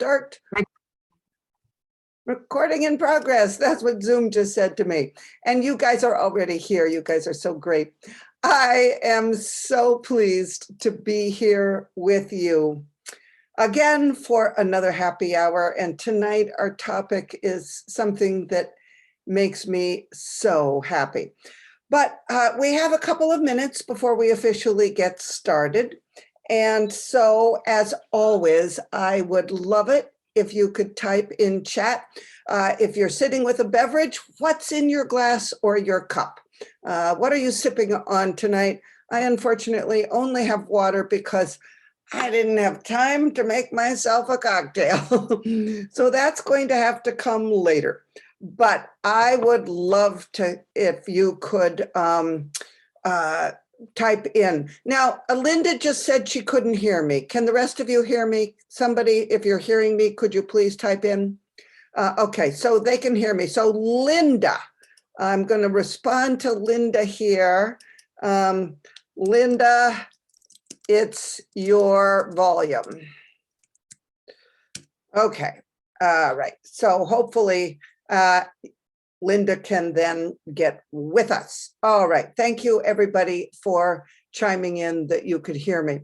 Start. Recording in progress. That's what Zoom just said to me. And you guys are already here. You guys are so great. I am so pleased to be here with you again for another happy hour. And tonight our topic is something that makes me so happy. But we have a couple of minutes before we officially get started. And so, as always, I would love it if you could type in chat. If you're sitting with a beverage, what's in your glass or your cup? What are you sipping on tonight? I unfortunately only have water because I didn't have time to make myself a cocktail. So that's going to have to come later. But I would love to, if you could type in. Now, Linda just said she couldn't hear me. Can the rest of you hear me? Somebody, if you're hearing me, could you please type in? Okay, so they can hear me. So Linda, I'm going to respond to Linda here. Linda, it's your volume. Okay, all right. So hopefully Linda can then get with us. All right. Thank you, everybody, for chiming in that you could hear me.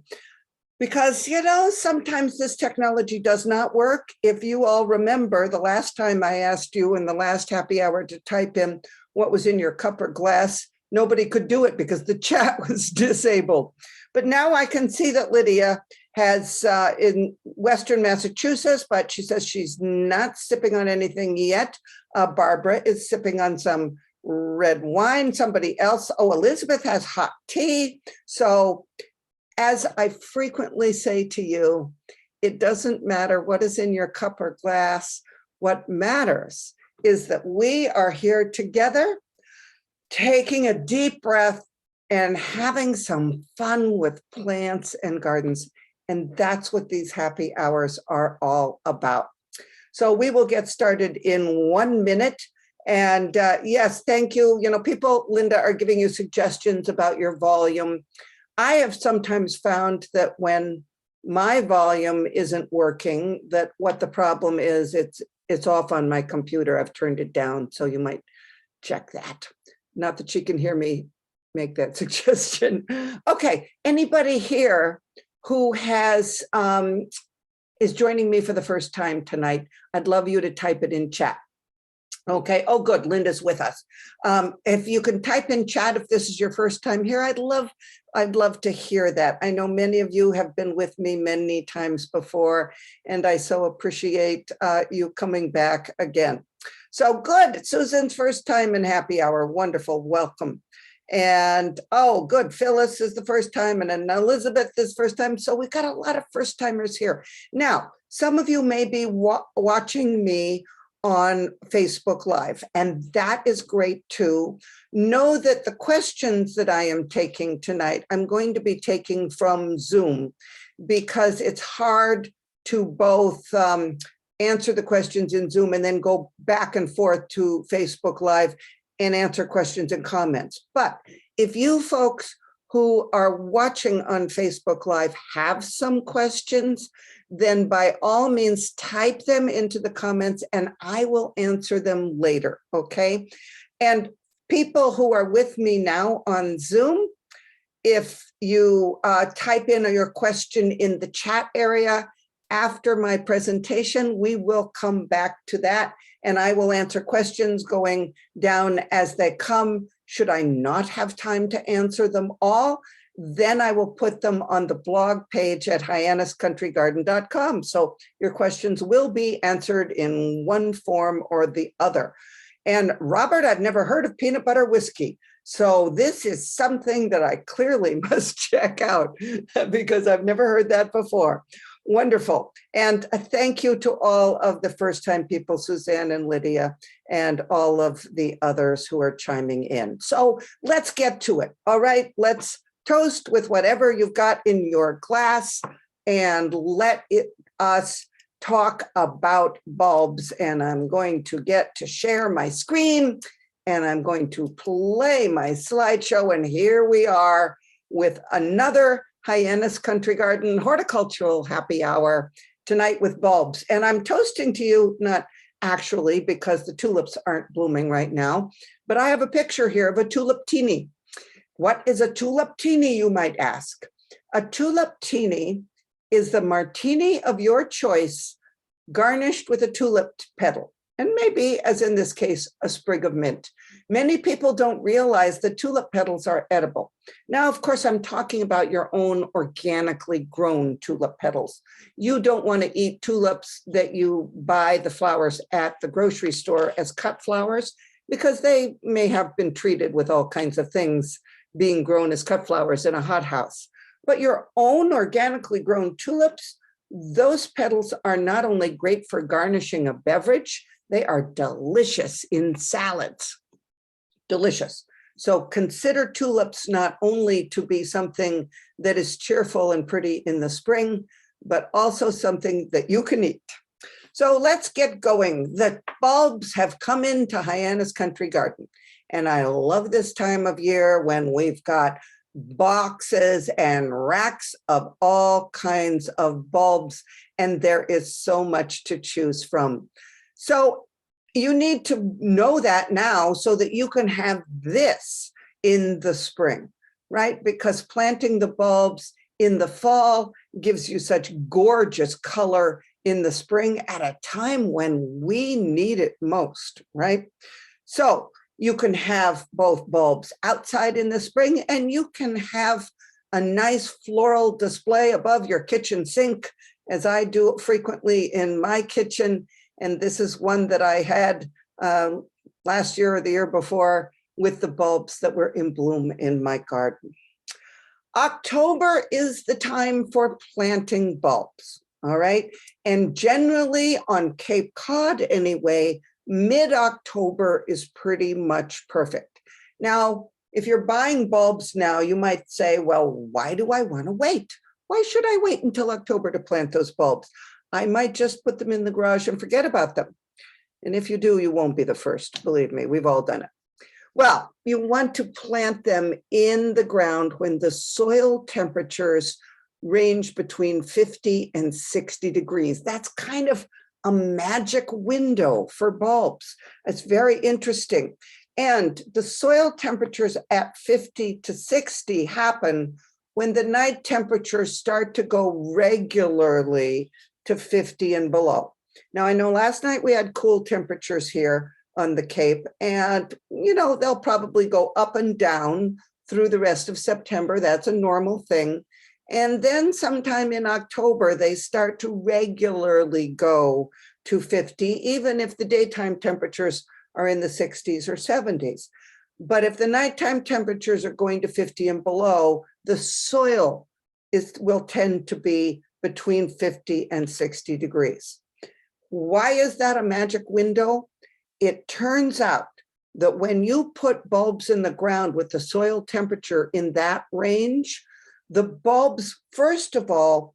Because, you know, sometimes this technology does not work. If you all remember, the last time I asked you in the last happy hour to type in what was in your cup or glass, nobody could do it because the chat was disabled. But now I can see that Lydia has in Western Massachusetts, but she says she's not sipping on anything yet. Barbara is sipping on some red wine. Somebody else, oh, Elizabeth has hot tea. So as I frequently say to you, it doesn't matter what is in your cup or glass. What matters is that we are here together, taking a deep breath and having some fun with plants and gardens. And that's what these happy hours are all about. So we will get started in 1 minute. And yes, thank you. You know, people, Linda, are giving you suggestions about your volume. I have sometimes found that when my volume isn't working, that what the problem is, it's off on my computer. I've turned it down, so you might check that. Not that she can hear me make that suggestion. Okay, anybody here who has is joining me for the first time tonight, I'd love you to type it in chat. Okay, oh good, Linda's with us. If you can type in chat if this is your first time here, I'd love to hear that. I know many of you have been with me many times before, and I so appreciate you coming back again. So good, Susan's first time in happy hour, wonderful, welcome. And oh, good, Phyllis is the first time, and then Elizabeth is first time. So we got a lot of first timers here. Now, some of you may be watching me on Facebook Live, and that is great too. Know that the questions that I am taking tonight, I'm going to be taking from Zoom because it's hard to both answer the questions in Zoom and then go back and forth to Facebook Live and answer questions and comments. But if you folks who are watching on Facebook Live have some questions, then by all means type them into the comments and I will answer them later, okay? And people who are with me now on Zoom, if you type in your question in the chat area after my presentation, we will come back to that and I will answer questions going down as they come. Should I not have time to answer them all, then I will put them on the blog page at hyanniscountrygarden.com. So your questions will be answered in one form or the other. And Robert, I've never heard of peanut butter whiskey. So this is something that I clearly must check out because I've never heard that before. Wonderful. And thank you to all of the first time people, Suzanne and Lydia, and all of the others who are chiming in. So let's get to it. All right, let's toast with whatever you've got in your glass and let us talk about bulbs. And I'm going to get to share my screen and I'm going to play my slideshow. And here we are with another Hyannis Country Garden Horticultural Happy Hour tonight with bulbs. And I'm toasting to you, not actually because the tulips aren't blooming right now, but I have a picture here of a tuliptini. What is a tuliptini, you might ask? A tuliptini is the martini of your choice, garnished with a tulip petal, and maybe, as in this case, a sprig of mint. Many people don't realize that tulip petals are edible. Now, of course, I'm talking about your own organically grown tulip petals. You don't want to eat tulips that you buy the flowers at the grocery store as cut flowers, because they may have been treated with all kinds of things being grown as cut flowers in a hothouse. But your own organically grown tulips, those petals are not only great for garnishing a beverage, they are delicious in salads. Delicious. So consider tulips not only to be something that is cheerful and pretty in the spring, but also something that you can eat. So let's get going. The bulbs have come into Hyannis Country Garden. And I love this time of year when we've got boxes and racks of all kinds of bulbs, and there is so much to choose from. So you need to know that now so that you can have this in the spring, right? Because planting the bulbs in the fall gives you such gorgeous color in the spring at a time when we need it most, right? So you can have both bulbs outside in the spring, and you can have a nice floral display above your kitchen sink, as I do frequently in my kitchen. And this is one that I had last year or the year before with the bulbs that were in bloom in my garden. October is the time for planting bulbs, all right? And generally on Cape Cod anyway, mid-October is pretty much perfect. Now, if you're buying bulbs now, you might say, well, why do I want to wait? Why should I wait until October to plant those bulbs? I might just put them in the garage and forget about them. And if you do, you won't be the first. Believe me, we've all done it. Well, you want to plant them in the ground when the soil temperatures range between 50 and 60 degrees. That's kind of a magic window for bulbs. It's very interesting. And the soil temperatures at 50 to 60 happen when the night temperatures start to go regularly to 50 and below. Now, I know last night we had cool temperatures here on the Cape, and they'll probably go up and down through the rest of September. That's a normal thing. And then sometime in October, they start to regularly go to 50, even if the daytime temperatures are in the 60s or 70s. But if the nighttime temperatures are going to 50 and below, the soil will tend to be between 50 and 60 degrees. Why is that a magic window? It turns out that when you put bulbs in the ground with the soil temperature in that range, the bulbs, first of all,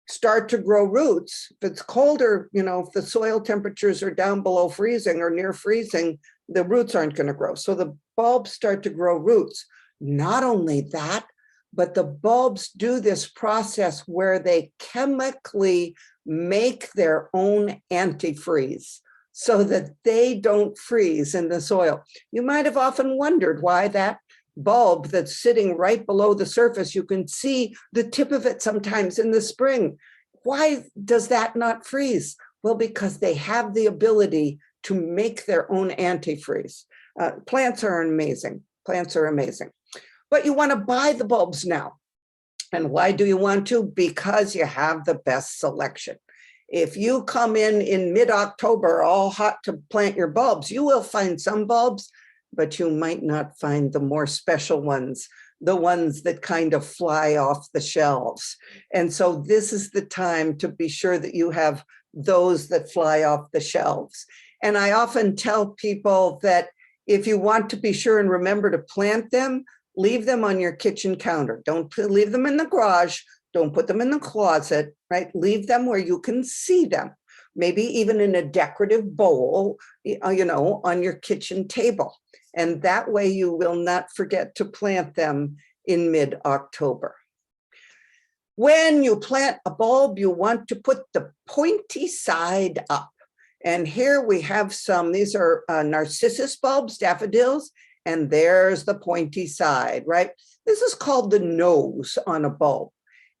start to grow roots. If it's colder, if the soil temperatures are down below freezing or near freezing, the roots aren't going to grow. So the bulbs start to grow roots. Not only that, but the bulbs do this process where they chemically make their own antifreeze so that they don't freeze in the soil. You might have often wondered why that bulb that's sitting right below the surface, you can see the tip of it sometimes in the spring. Why does that not freeze? Well, because they have the ability to make their own antifreeze. Plants are amazing. Plants are amazing. But you want to buy the bulbs now. And why do you want to? Because you have the best selection. If you come in mid-October all hot to plant your bulbs, you will find some bulbs, but you might not find the more special ones, the ones that kind of fly off the shelves. And so this is the time to be sure that you have those that fly off the shelves. And I often tell people that if you want to be sure and remember to plant them, leave them on your kitchen counter. Don't leave them in the garage. Don't put them in the closet, right? Leave them where you can see them. Maybe even in a decorative bowl, on your kitchen table. And that way you will not forget to plant them in mid-October. When you plant a bulb, you want to put the pointy side up. And here we have some, these are narcissus bulbs, daffodils, and there's the pointy side, right? This is called the nose on a bulb.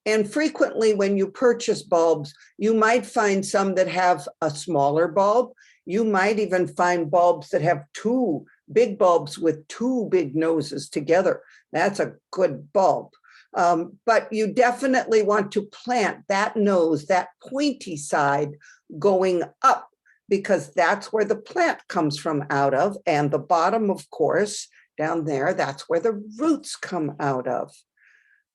And frequently when you purchase bulbs, you might find some that have a smaller bulb. You might even find bulbs that have two big bulbs with two big noses together. That's a good bulb. But you definitely want to plant that nose, that pointy side going up, because that's where the plant comes from out of. And the bottom, of course, down there, that's where the roots come out of.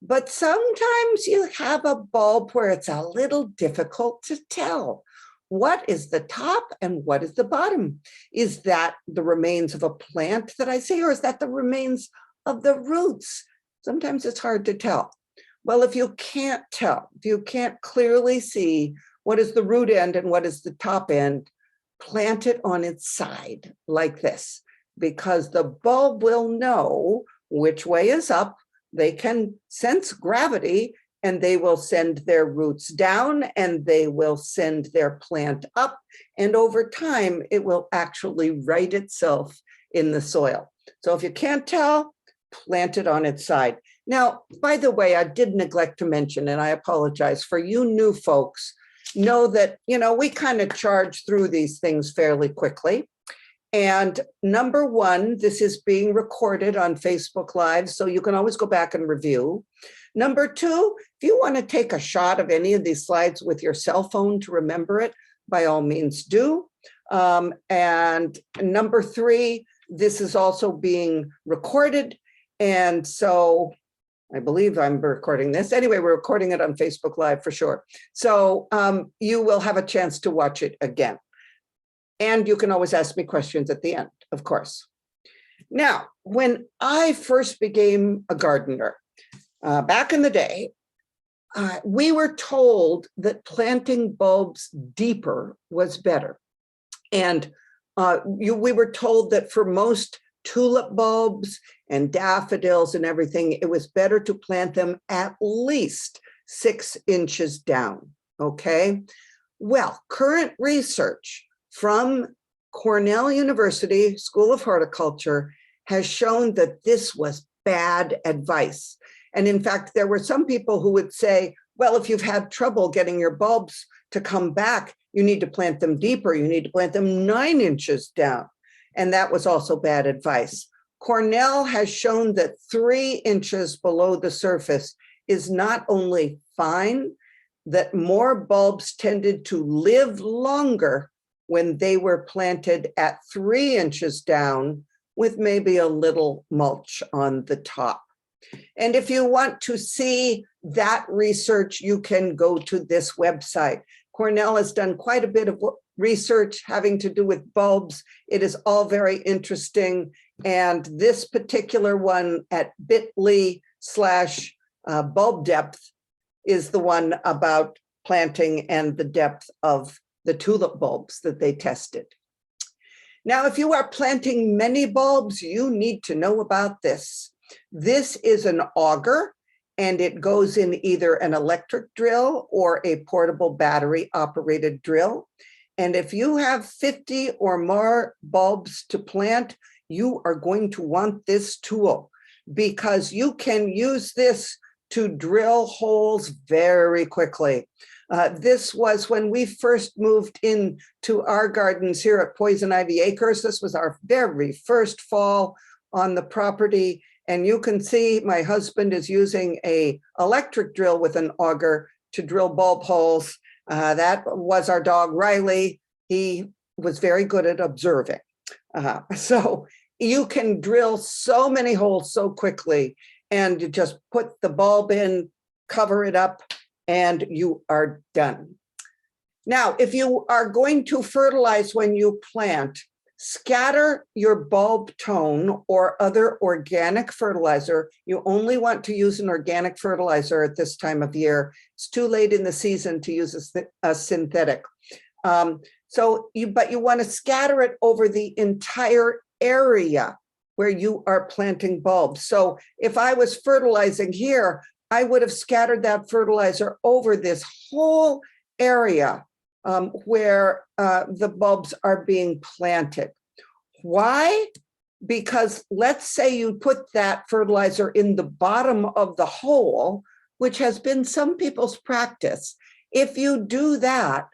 But sometimes you have a bulb where it's a little difficult to tell. What is the top and what is the bottom? Is that the remains of a plant that I see, or is that the remains of the roots? Sometimes it's hard to tell. Well, if you can't tell, if you can't clearly see what is the root end and what is the top end, plant it on its side like this, because the bulb will know which way is up. They can sense gravity and they will send their roots down and they will send their plant up. And over time, it will actually right itself in the soil. So if you can't tell, plant it on its side. Now, by the way, I did neglect to mention, and I apologize for you new folks, know that, we kind of charge through these things fairly quickly. And number one, this is being recorded on Facebook Live, so you can always go back and review. Number two, if you want to take a shot of any of these slides with your cell phone to remember it, by all means do. And number three, this is also being recorded. And so I believe I'm recording this. Anyway, we're recording it on Facebook Live for sure. So you will have a chance to watch it again. And you can always ask me questions at the end, of course. Now, when I first became a gardener, back in the day, we were told that planting bulbs deeper was better. And we were told that for most tulip bulbs and daffodils and everything, it was better to plant them at least 6 inches down, okay? Well, current research from Cornell University School of Horticulture has shown that this was bad advice. And in fact, there were some people who would say, well, if you've had trouble getting your bulbs to come back, you need to plant them deeper. You need to plant them 9 inches down. And that was also bad advice. Cornell has shown that 3 inches below the surface is not only fine, that more bulbs tended to live longer when they were planted at 3 inches down with maybe a little mulch on the top. And if you want to see that research, you can go to this website. Cornell has done quite a bit of research having to do with bulbs. It is all very interesting. And this particular one at bit.ly/bulb depth is the one about planting and the depth of the tulip bulbs that they tested. Now, if you are planting many bulbs, you need to know about this. This is an auger, and it goes in either an electric drill or a portable battery operated drill. And if you have 50 or more bulbs to plant, you are going to want this tool, because you can use this to drill holes very quickly. This was when we first moved into our gardens here at Poison Ivy Acres. This was our very first fall on the property. And you can see my husband is using an electric drill with an auger to drill bulb holes. That was our dog, Riley. He was very good at observing. So you can drill so many holes so quickly, and you just put the bulb in, cover it up, and you are done. Now, if you are going to fertilize when you plant, scatter your bulb tone or other organic fertilizer. You only want to use an organic fertilizer at this time of year. It's too late in the season to use a synthetic. But you want to scatter it over the entire area where you are planting bulbs. So if I was fertilizing here, I would have scattered that fertilizer over this whole area where the bulbs are being planted. Why? Because let's say you put that fertilizer in the bottom of the hole, which has been some people's practice. If you do that,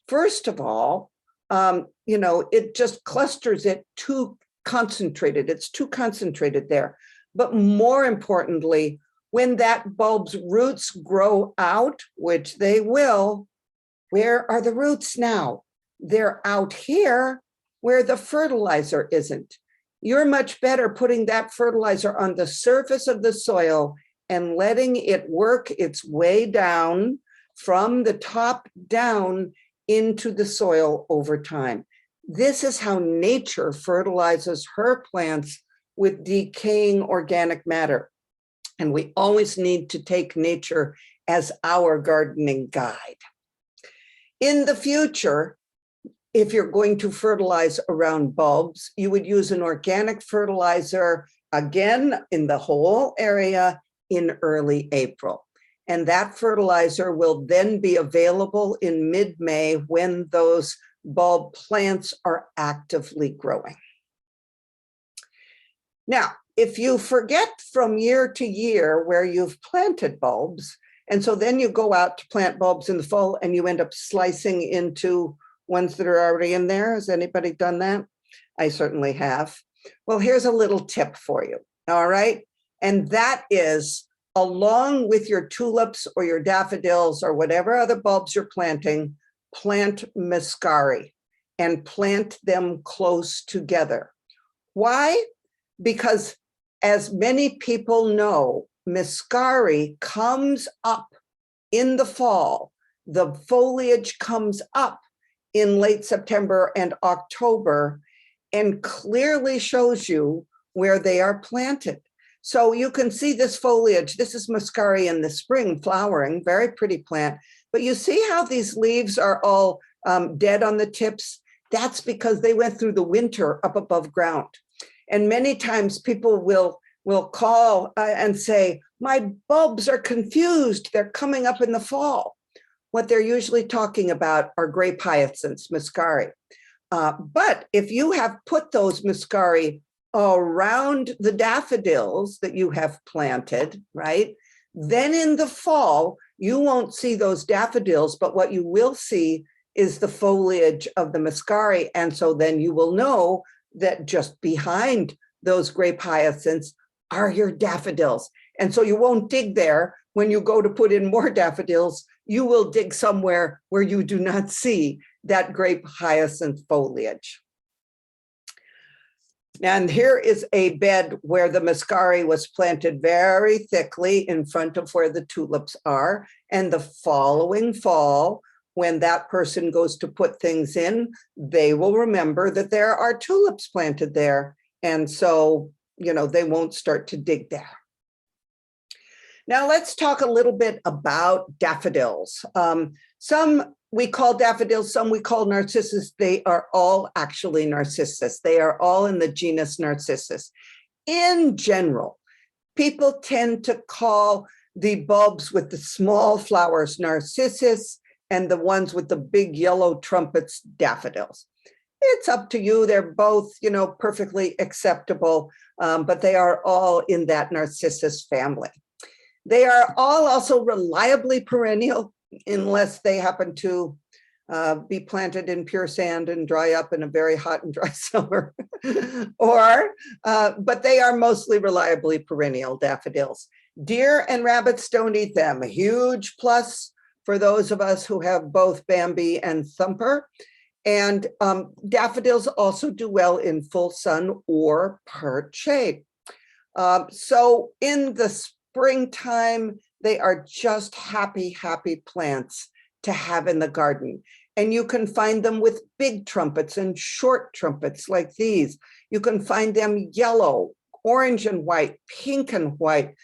first of all, it just clusters it too concentrated. It's too concentrated there. But more importantly, when that bulb's roots grow out, which they will, where are the roots now? They're out here where the fertilizer isn't. You're much better putting that fertilizer on the surface of the soil and letting it work its way down from the top down into the soil over time. This is how nature fertilizes her plants with decaying organic matter. And we always need to take nature as our gardening guide. In the future, if you're going to fertilize around bulbs, you would use an organic fertilizer, again, in the whole area in early April. And that fertilizer will then be available in mid-May when those bulb plants are actively growing. Now, if you forget from year to year where you've planted bulbs, and so then you go out to plant bulbs in the fall and you end up slicing into ones that are already in there. Has anybody done that? I certainly have. Well, here's a little tip for you, all right? And that is, along with your tulips or your daffodils or whatever other bulbs you're planting, plant muscari and plant them close together. Why? Because as many people know, muscari comes up in the fall. The foliage comes up in late September and October and clearly shows you where they are planted. So you can see this foliage. This is muscari in the spring flowering, very pretty plant. But you see how these leaves are all dead on the tips? That's because they went through the winter up above ground. And many times people will call and say, my bulbs are confused. They're coming up in the fall. What they're usually talking about are grape hyacinths, muscari. But if you have put those muscari around the daffodils that you have planted, right? Then in the fall, you won't see those daffodils, but what you will see is the foliage of the muscari. And so then you will know that just behind those grape hyacinths are your daffodils. And so you won't dig there. When you go to put in more daffodils, you will dig somewhere where you do not see that grape hyacinth foliage. And here is a bed where the muscari was planted very thickly in front of where the tulips are. And the following fall, when that person goes to put things in, they will remember that there are tulips planted there. And so, they won't start to dig there. Now let's talk a little bit about daffodils. Some we call daffodils, some we call narcissus. They are all actually narcissus. They are all in the genus Narcissus. In general, people tend to call the bulbs with the small flowers narcissus and the ones with the big yellow trumpets daffodils. It's up to you. They're both, perfectly acceptable, but they are all in that narcissus family. They are all also reliably perennial unless they happen to be planted in pure sand and dry up in a very hot and dry summer. But they are mostly reliably perennial daffodils. Deer and rabbits don't eat them. A huge plus for those of us who have both Bambi and Thumper. And daffodils also do well in full sun or part shade. So in the springtime, they are just happy plants to have in the garden. And you can find them with big trumpets and short trumpets like these. You can find them yellow, orange and white, pink and white.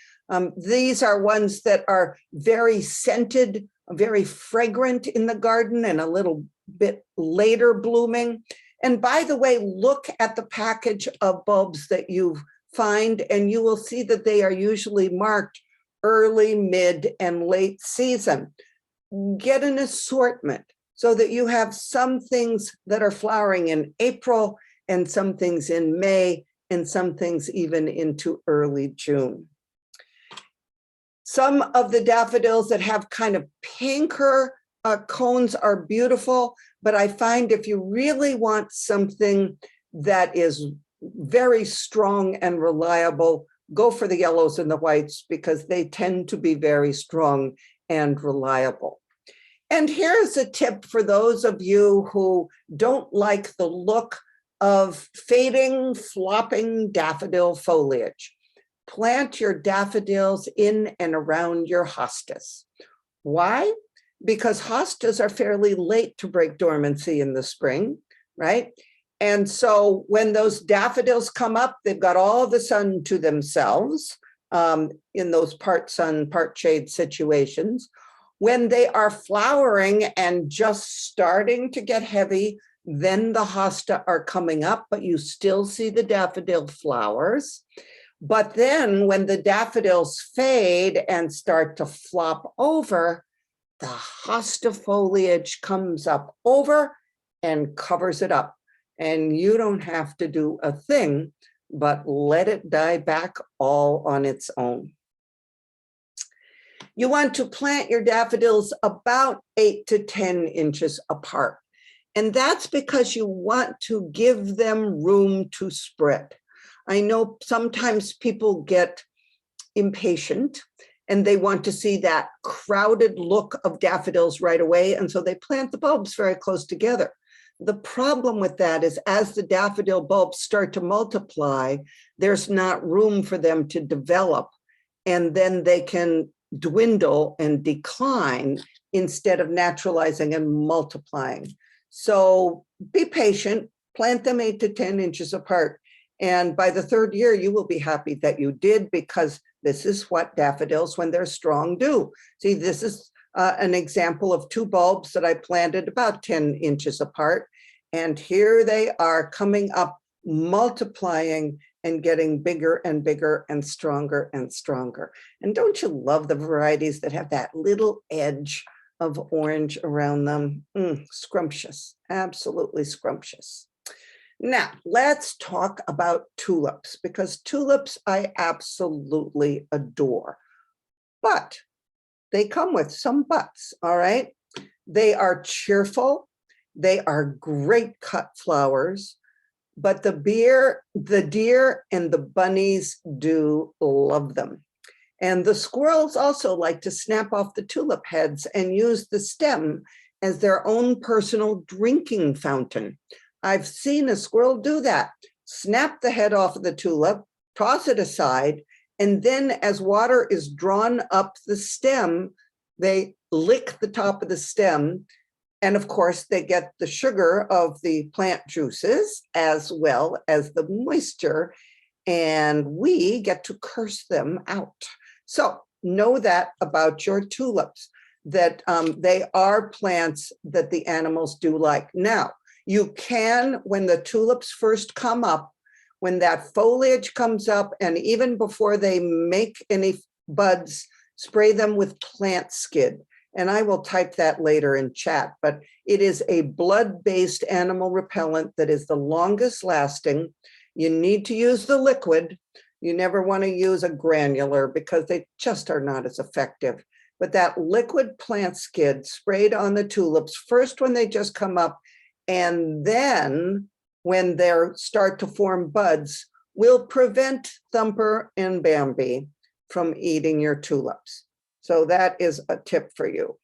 These are ones that are very scented, very fragrant in the garden and a little bit later blooming. And by the way, look at the package of bulbs that you find, and you will see that they are usually marked early, mid, and late season. Get an assortment so that you have some things that are flowering in April and some things in May and some things even into early June. Some of the daffodils that have kind of pinker cones are beautiful, but I find if you really want something that is very strong and reliable, go for the yellows and the whites because they tend to be very strong and reliable. And here's a tip for those of you who don't like the look of fading, flopping daffodil foliage. Plant your daffodils in and around your hostas. Why? Because hostas are fairly late to break dormancy in the spring, right? And so when those daffodils come up, they've got all the sun to themselves in those part sun, part shade situations. When they are flowering and just starting to get heavy, then the hosta are coming up, but you still see the daffodil flowers. But then when the daffodils fade and start to flop over, the hosta foliage comes up over and covers it up. And you don't have to do a thing, but let it die back all on its own. You want to plant your daffodils about 8 to 10 inches apart. And that's because you want to give them room to spread. I know sometimes people get impatient and they want to see that crowded look of daffodils right away. And so they plant the bulbs very close together. The problem with that is as the daffodil bulbs start to multiply, there's not room for them to develop. And then they can dwindle and decline instead of naturalizing and multiplying. So be patient, plant them 8 to 10 inches apart. And by the third year, you will be happy that you did, because this is what daffodils, when they're strong, do. See, this is an example of 2 bulbs that I planted about 10 inches apart. And here they are coming up, multiplying and getting bigger and bigger and stronger and stronger. And don't you love the varieties that have that little edge of orange around them? Scrumptious, absolutely scrumptious. Now, let's talk about tulips, because tulips I absolutely adore. But they come with some buts, all right? They are cheerful. They are great cut flowers. But the deer and the bunnies do love them. And the squirrels also like to snap off the tulip heads and use the stem as their own personal drinking fountain. I've seen a squirrel do that. Snap the head off of the tulip, toss it aside, and then as water is drawn up the stem, they lick the top of the stem. And of course, they get the sugar of the plant juices as well as the moisture, and we get to curse them out. So know that about your tulips, that they are plants that the animals do like. Now, you can, when the tulips first come up, when that foliage comes up, and even before they make any buds, spray them with plant skid. And I will type that later in chat, but it is a blood-based animal repellent that is the longest lasting. You need to use the liquid. You never want to use a granular because they just are not as effective. But that liquid plant skid sprayed on the tulips, first when they just come up, and then when they start to form buds, will prevent Thumper and Bambi from eating your tulips. So that is a tip for you.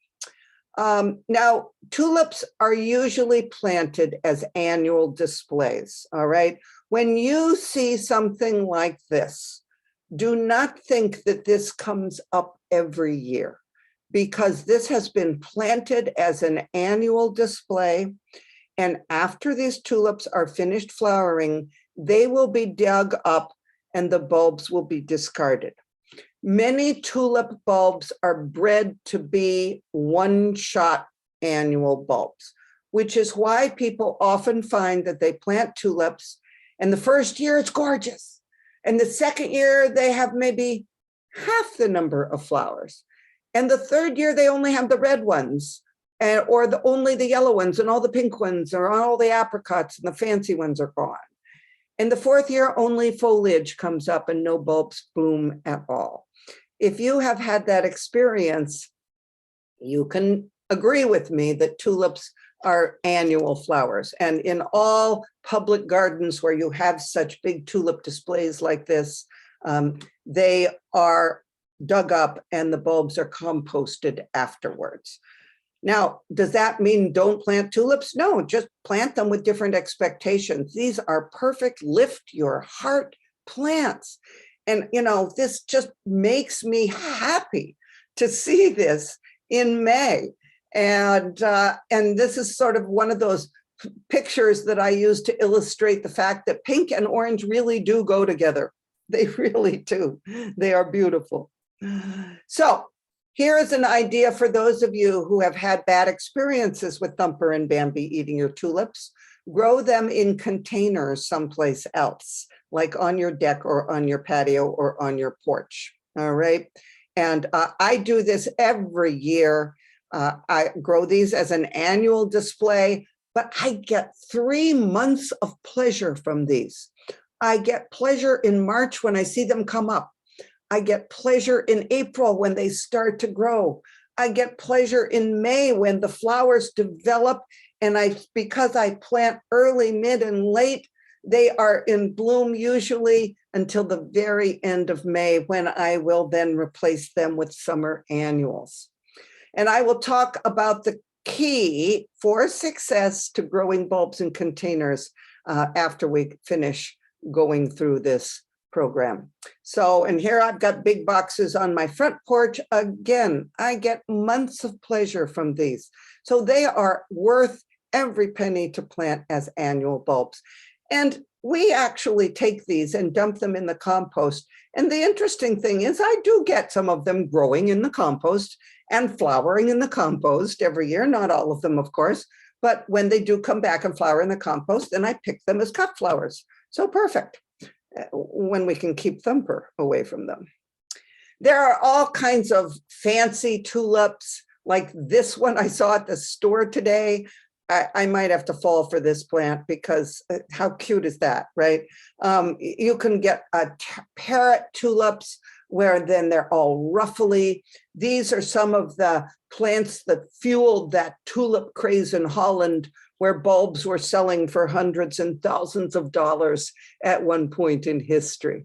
Now, tulips are usually planted as annual displays, all right? When you see something like this, do not think that this comes up every year, because this has been planted as an annual display. And after these tulips are finished flowering, they will be dug up and the bulbs will be discarded. Many tulip bulbs are bred to be one-shot annual bulbs, which is why people often find that they plant tulips and the first year it's gorgeous. And the second year they have maybe half the number of flowers. And the third year, they only have the red ones, or only the yellow ones, and all the pink ones, or all the apricots and the fancy ones are gone. And the fourth year, only foliage comes up and no bulbs bloom at all. If you have had that experience, you can agree with me that tulips are annual flowers. And in all public gardens where you have such big tulip displays like this, they are dug up and the bulbs are composted afterwards. Now, does that mean don't plant tulips? No, just plant them with different expectations. These are perfect lift your heart plants. And, you know, this just makes me happy to see this in May. And this is sort of one of those pictures that I use to illustrate the fact that pink and orange really do go together. They really do. They are beautiful. So here is an idea for those of you who have had bad experiences with Thumper and Bambi eating your tulips. Grow them in containers someplace else, like on your deck or on your patio or on your porch. All right. And I do this every year. I grow these as an annual display, but I get 3 months of pleasure from these. I get pleasure in March when I see them come up. I get pleasure in April when they start to grow. I get pleasure in May when the flowers develop, and because I plant early, mid, and late, they are in bloom usually until the very end of May, when I will then replace them with summer annuals. And I will talk about the key for success to growing bulbs in containers after we finish going through this program. So, and here I've got big boxes on my front porch. Again, I get months of pleasure from these. So they are worth every penny to plant as annual bulbs. And we actually take these and dump them in the compost. And the interesting thing is I do get some of them growing in the compost and flowering in the compost every year. Not all of them, of course, but when they do come back and flower in the compost, then I pick them as cut flowers. So perfect when we can keep Thumper away from them. There are all kinds of fancy tulips, like this one I saw at the store today. I might have to fall for this plant because how cute is that, right? You can get parrot tulips where then they're all ruffly. These are some of the plants that fueled that tulip craze in Holland, where bulbs were selling for hundreds and thousands of dollars at one point in history.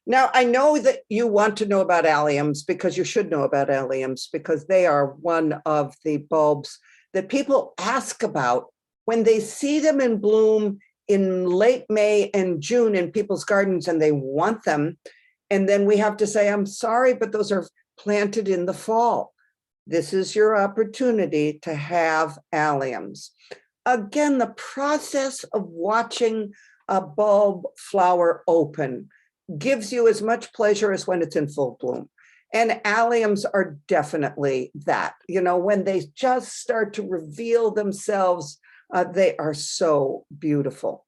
Now, I know that you want to know about alliums, because you should know about alliums, because they are one of the bulbs that people ask about when they see them in bloom in late May and June in people's gardens and they want them. And then we have to say, I'm sorry, but those are planted in the fall. This is your opportunity to have alliums. Again, the process of watching a bulb flower open gives you as much pleasure as when it's in full bloom. And alliums are definitely that. You know, when they just start to reveal themselves, they are so beautiful.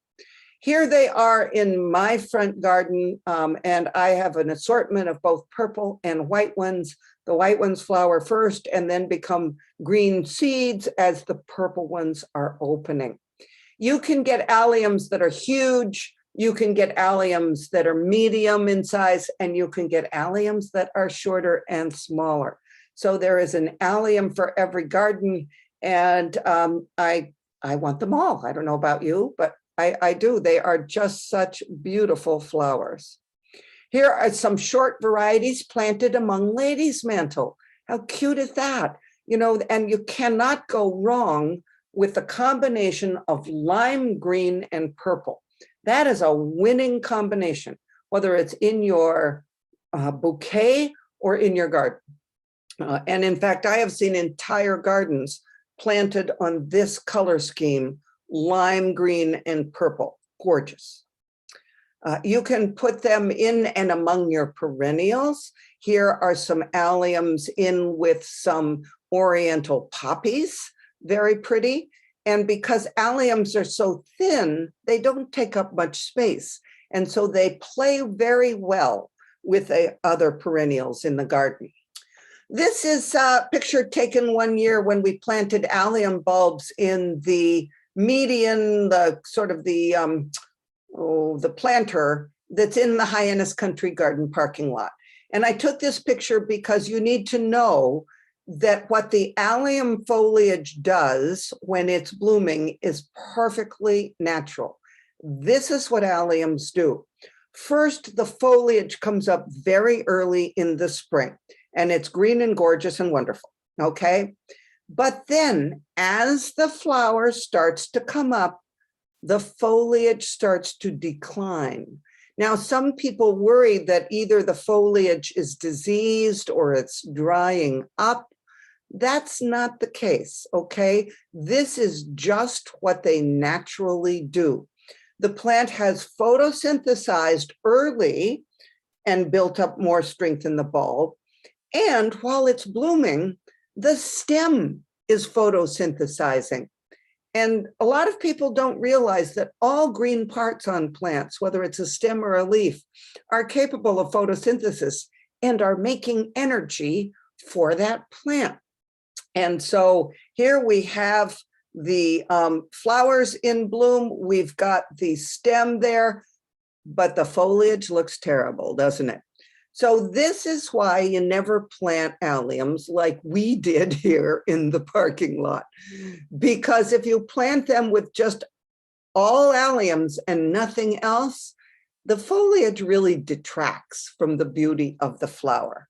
Here they are in my front garden, and I have an assortment of both purple and white ones. The white ones flower first and then become green seeds as the purple ones are opening. You can get alliums that are huge. You can get alliums that are medium in size, and you can get alliums that are shorter and smaller. So there is an allium for every garden, and I want them all. I don't know about you, but I do. They are just such beautiful flowers. Here are some short varieties planted among ladies' mantle. How cute is that? You know, and you cannot go wrong with the combination of lime green and purple. That is a winning combination, whether it's in your bouquet or in your garden. And in fact, I have seen entire gardens planted on this color scheme, lime green and purple. Gorgeous. You can put them in and among your perennials. Here are some alliums in with some oriental poppies, very pretty. And because alliums are so thin, they don't take up much space. And so they play very well with the other perennials in the garden. This is a picture taken one year when we planted allium bulbs in the median, the sort of the planter that's in the Hyannis Country Garden parking lot. And I took this picture because you need to know that what the allium foliage does when it's blooming is perfectly natural. This is what alliums do. First, the foliage comes up very early in the spring, and it's green and gorgeous and wonderful, okay? But then as the flower starts to come up, the foliage starts to decline. Now, some people worry that either the foliage is diseased or it's drying up. That's not the case, okay? This is just what they naturally do. The plant has photosynthesized early and built up more strength in the bulb. And while it's blooming, the stem is photosynthesizing. And a lot of people don't realize that all green parts on plants, whether it's a stem or a leaf, are capable of photosynthesis and are making energy for that plant. And so here we have the flowers in bloom. We've got the stem there, but the foliage looks terrible, doesn't it? So this is why you never plant alliums like we did here in the parking lot. Because if you plant them with just all alliums and nothing else, the foliage really detracts from the beauty of the flower.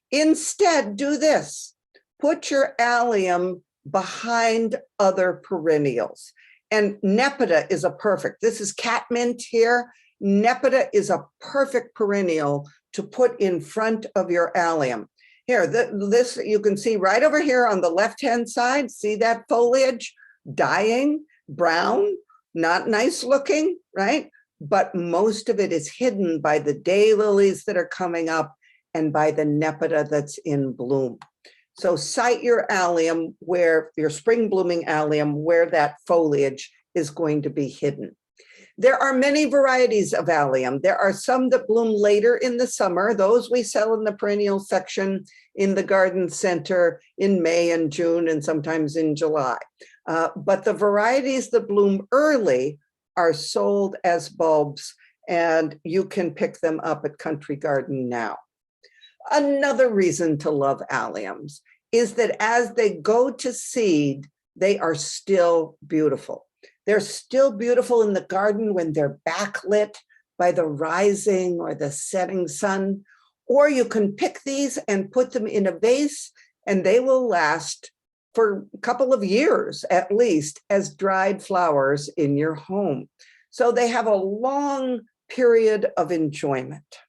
Instead, do this. Put your allium behind other perennials. And Nepeta is a perfect, this is catmint here. Nepeta is a perfect perennial to put in front of your allium. Here, this you can see right over here on the left-hand side. See that foliage dying, brown, not nice looking, right? But most of it is hidden by the daylilies that are coming up and by the Nepeta that's in bloom. So site your allium where your spring blooming allium, where that foliage is going to be hidden. There are many varieties of allium. There are some that bloom later in the summer. Those we sell in the perennial section in the garden center in May and June and sometimes in July. But the varieties that bloom early are sold as bulbs, and you can pick them up at Country Garden now. Another reason to love alliums is that as they go to seed, they are still beautiful. They're still beautiful in the garden when they're backlit by the rising or the setting sun, or you can pick these and put them in a vase and they will last for a couple of years at least as dried flowers in your home. So they have a long period of enjoyment.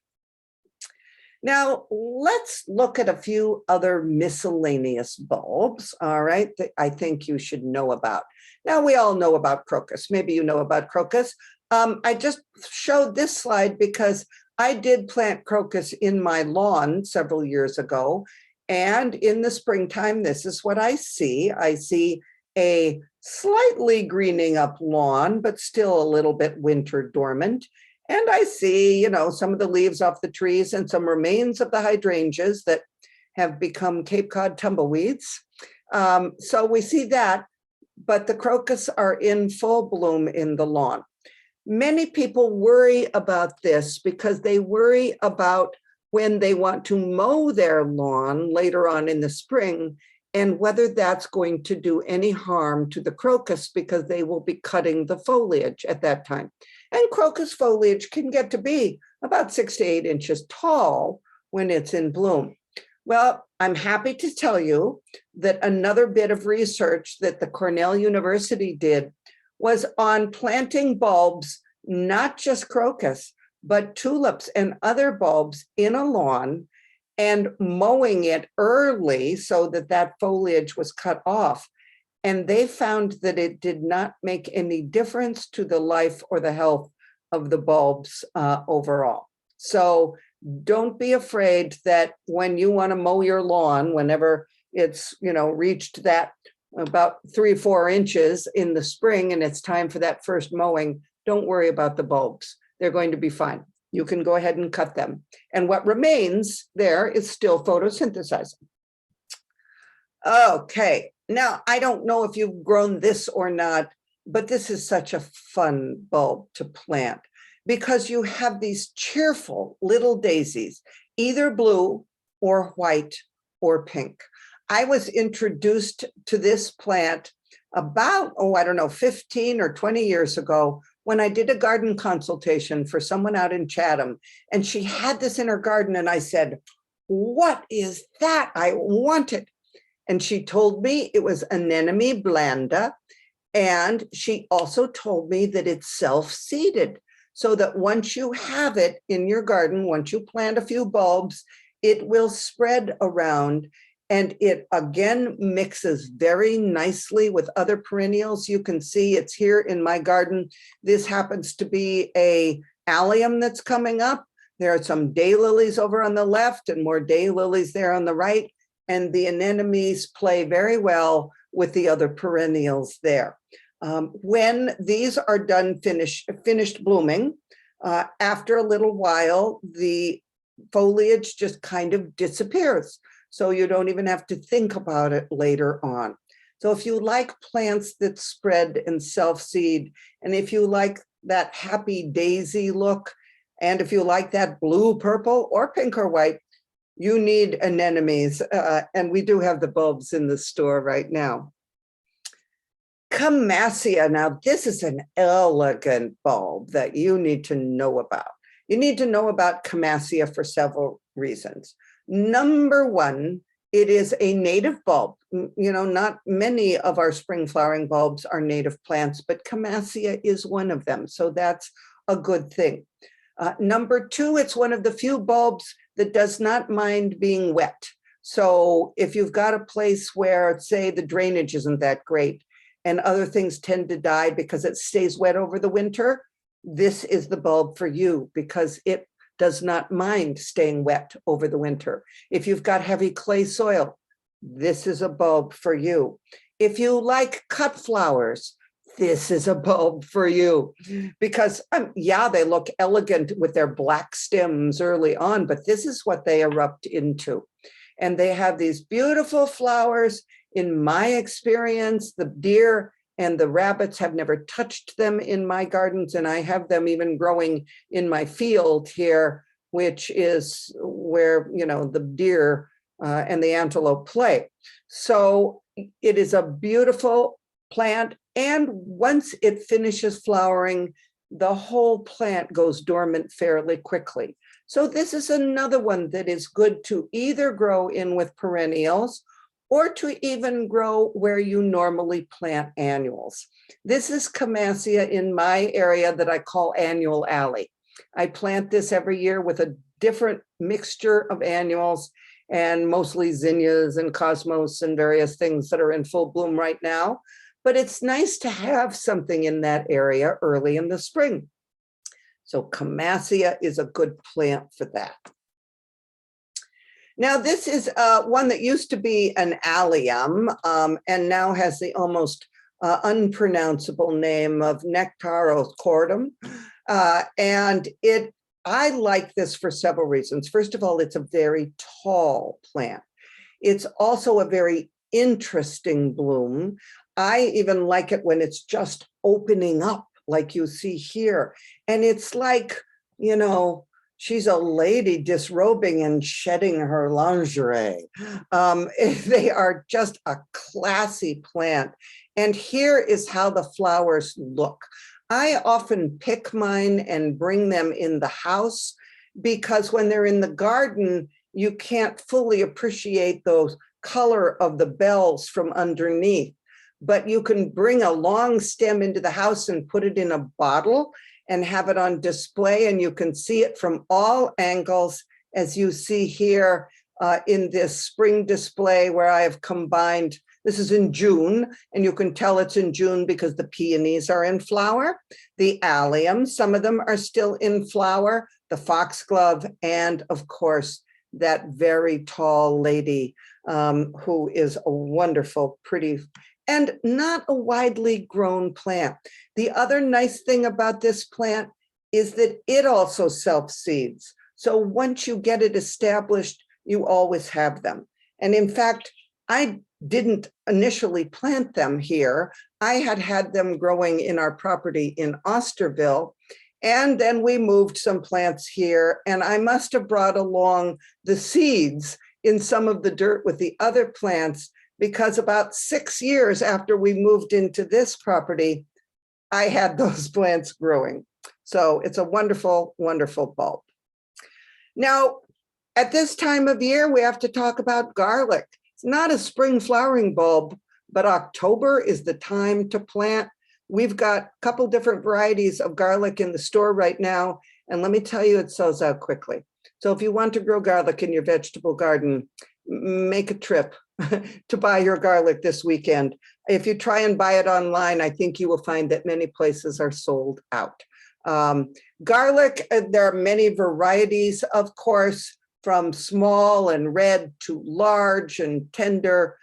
Now, let's look at a few other miscellaneous bulbs, all right, that I think you should know about. Now, we all know about crocus. Maybe you know about crocus. I just showed this slide because I did plant crocus in my lawn several years ago. And in the springtime, this is what I see. I see a slightly greening up lawn, but still a little bit winter dormant. And I see, some of the leaves off the trees and some remains of the hydrangeas that have become Cape Cod tumbleweeds. So we see that, but the crocus are in full bloom in the lawn. Many people worry about this because they worry about when they want to mow their lawn later on in the spring and whether that's going to do any harm to the crocus because they will be cutting the foliage at that time. And crocus foliage can get to be about 6 to 8 inches tall when it's in bloom. Well, I'm happy to tell you that another bit of research that the Cornell University did was on planting bulbs, not just crocus, but tulips and other bulbs in a lawn and mowing it early so that that foliage was cut off. And they found that it did not make any difference to the life or the health of the bulbs overall. So don't be afraid that when you want to mow your lawn, whenever it's, reached that about 3 or 4 inches in the spring and it's time for that first mowing, don't worry about the bulbs. They're going to be fine. you can go ahead and cut them. And what remains there is still photosynthesizing. Okay, now I don't know if you've grown this or not, but this is such a fun bulb to plant because you have these cheerful little daisies, either blue or white or pink. I was introduced to this plant about, I don't know, 15 or 20 years ago when I did a garden consultation for someone out in Chatham, and she had this in her garden, and I said, "What is that? I want it." And she told me it was Anemone blanda, and she also told me that it's self-seeded, so that once you have it in your garden, once you plant a few bulbs, it will spread around, and it again mixes very nicely with other perennials. You can see it's here in my garden. This happens to be a allium that's coming up. There are some daylilies over on the left and more daylilies there on the right, and the anemones play very well with the other perennials there. When these are done, finished blooming, after a little while, the foliage just kind of disappears. So you don't even have to think about it later on. So if you like plants that spread and self-seed, and if you like that happy daisy look, and if you like that blue, purple, or pink or white, you need anemones. And we do have the bulbs in the store right now. Camassia. Now, this is an elegant bulb that you need to know about. You need to know about Camassia for several reasons. Number one, it is a native bulb. You know, not many of our spring flowering bulbs are native plants, but Camassia is one of them. So that's a good thing. Number two, it's one of the few bulbs that does not mind being wet. So if you've got a place where, say, the drainage isn't that great and other things tend to die because it stays wet over the winter, this is the bulb for you because it does not mind staying wet over the winter. If you've got heavy clay soil, this is a bulb for you. If you like cut flowers, this is a bulb for you because, yeah, they look elegant with their black stems early on, but this is what they erupt into. And they have these beautiful flowers. In my experience, the deer and the rabbits have never touched them in my gardens, and I have them even growing in my field here, which is where, you know, the deer and the antelope play. So it is a beautiful plant, and once it finishes flowering, the whole plant goes dormant fairly quickly. So this is another one that is good to either grow in with perennials or to even grow where you normally plant annuals. This is Camassia in my area that I call Annual Alley. I plant this every year with a different mixture of annuals, and mostly zinnias and cosmos and various things that are in full bloom right now. But it's nice to have something in that area early in the spring. So Camassia is a good plant for that. Now, this is one that used to be an allium and now has the almost unpronounceable name of Nectarocordum. And I like this for several reasons. First of all, it's a very tall plant. It's also a very interesting bloom. I even like it when it's just opening up, like you see here. And it's like, you know, she's a lady disrobing and shedding her lingerie. They are just a classy plant. And here is how the flowers look. I often pick mine and bring them in the house because when they're in the garden, you can't fully appreciate those color of the bells from underneath. But you can bring a long stem into the house and put it in a bottle and have it on display, and you can see it from all angles, as you see here in this spring display where I have combined, this is in June, and you can tell it's in June because the peonies are in flower, the allium, some of them are still in flower, the foxglove, and of course, that very tall lady who is a wonderful, pretty, and not a widely grown plant. The other nice thing about this plant is that it also self-seeds. So once you get it established, you always have them. And in fact, I didn't initially plant them here. I had them growing in our property in Osterville. And then we moved some plants here, and I must have brought along the seeds in some of the dirt with the other plants, because about 6 years after we moved into this property, I had those plants growing. So it's a wonderful, wonderful bulb. Now, at this time of year, we have to talk about garlic. It's not a spring flowering bulb, but October is the time to plant. We've got a couple different varieties of garlic in the store right now, and let me tell you, it sells out quickly. So if you want to grow garlic in your vegetable garden, make a trip to buy your garlic this weekend. If you try and buy it online, I think you will find that many places are sold out. Garlic, there are many varieties, of course, from small and red to large and tender.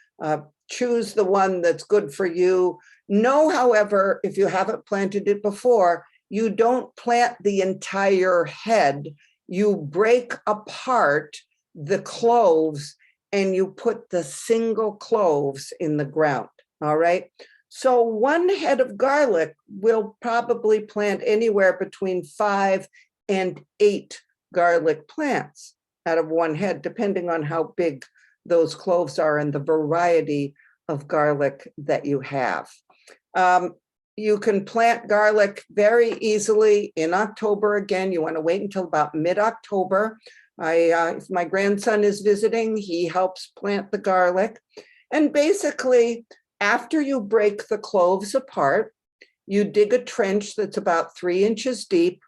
Choose the one that's good for you. Know, however, if you haven't planted it before, you don't plant the entire head. You break apart the cloves and you put the single cloves in the ground, all right? So one head of garlic will probably plant anywhere between 5 and 8 garlic plants out of one head, depending on how big those cloves are and the variety of garlic that you have. You can plant garlic very easily in October. Again, you want to wait until about mid-October. If my grandson is visiting, he helps plant the garlic. And basically, after you break the cloves apart, you dig a trench that's about 3 inches deep,